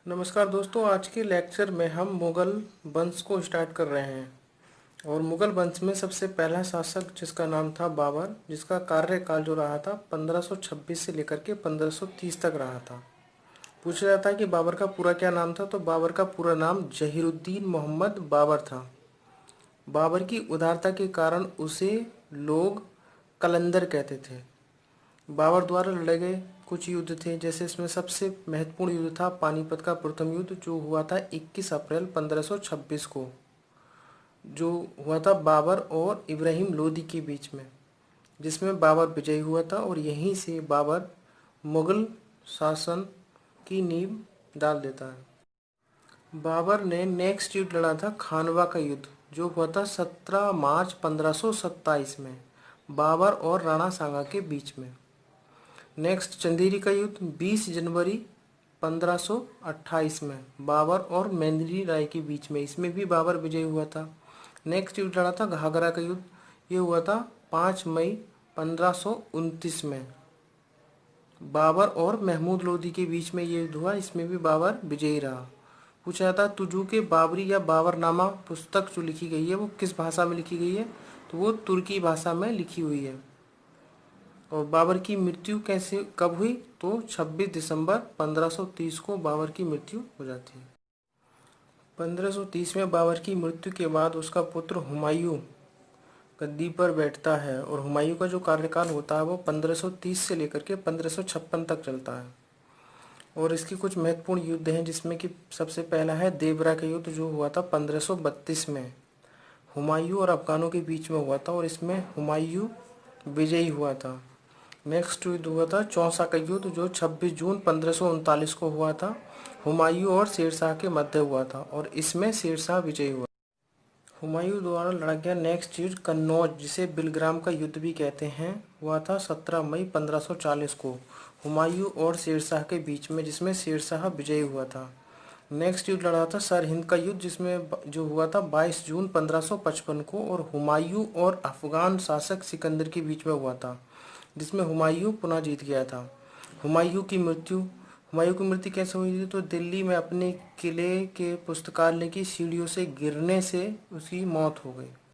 नमस्कार दोस्तों, आज के लेक्चर में हम मुगल वंश को स्टार्ट कर रहे हैं। और मुगल वंश में सबसे पहला शासक जिसका नाम था बाबर, जिसका कार्यकाल जो रहा था 1526 से लेकर के 1530 तक रहा था। पूछा जाता है कि बाबर का पूरा क्या नाम था, तो बाबर का पूरा नाम जहीरुद्दीन मोहम्मद बाबर था। बाबर की उदारता के कारण उसे लोग कलंदर कहते थे। बाबर द्वारा लड़े गए कुछ युद्ध थे, जैसे इसमें सबसे महत्वपूर्ण युद्ध था पानीपत का प्रथम युद्ध, जो हुआ था 21 अप्रैल 1526 को, जो हुआ था बाबर और इब्राहिम लोदी के बीच में, जिसमें बाबर विजयी हुआ था। और यहीं से बाबर मुगल शासन की नींव डाल देता है। बाबर ने नेक्स्ट युद्ध लड़ा था खानवा का युद्ध, जो हुआ था 17 मार्च 1527 में, बाबर और राणा सांगा के बीच में। नेक्स्ट चंदेरी का युद्ध 20 जनवरी 1528 में, बाबर और मेंदिनी राय के बीच में, इसमें भी बाबर विजयी हुआ था। नेक्स्ट युद्ध लड़ा था घाघरा का युद्ध, ये हुआ था 5 मई 1529 में, बाबर और महमूद लोदी के बीच में ये युद्ध हुआ, इसमें भी बाबर विजयी रहा। पूछा जाता है तुजू के बाबरी या बाबरनामा पुस्तक जो लिखी गई है वो किस भाषा में लिखी गई है, तो वो तुर्की भाषा में लिखी हुई है। और बाबर की मृत्यु कैसे कब हुई, तो 26 दिसंबर 1530 को बाबर की मृत्यु हो जाती है। 1530 में बाबर की मृत्यु के बाद उसका पुत्र हुमायूं गद्दी पर बैठता है, और हुमायूं का जो कार्यकाल होता है वो 1530 से लेकर के 1556 तक चलता है। और इसके कुछ महत्वपूर्ण युद्ध हैं, जिसमें कि सबसे पहला है देवरा का युद्ध, जो हुआ था 1532 में, हुमायूं और अफगानों के बीच में हुआ था, और इसमें हुमायूं विजयी हुआ था। नेक्स्ट युद्ध हुआ था चौसा का युद्ध, जो 26 जून 1539 को हुआ था, हुमायूं और शेरशाह के मध्य हुआ था, और इसमें शेरशाह विजयी हुआ। हुमायूं द्वारा लड़ा गया नेक्स्ट युद्ध कन्नौज, जिसे बिलग्राम का युद्ध भी कहते हैं, हुआ था 17 मई 1540 को, हुमायूं और शेरशाह के बीच में, जिसमें शेरशाह विजयी हुआ था। नेक्स्ट युद्ध लड़ा था सरहिंद का युद्ध, जिसमें जो हुआ था 22 जून 1555 को, और हुमायूं और अफगान शासक सिकंदर के बीच में हुआ था, जिसमें हुमायूं पुनः जीत गया था। हुमायूं की मृत्यु हुमायूं की मृत्यु कैसे हुई थी, तो दिल्ली में अपने किले के पुस्तकालय की सीढ़ियों से गिरने से उसकी मौत हो गई।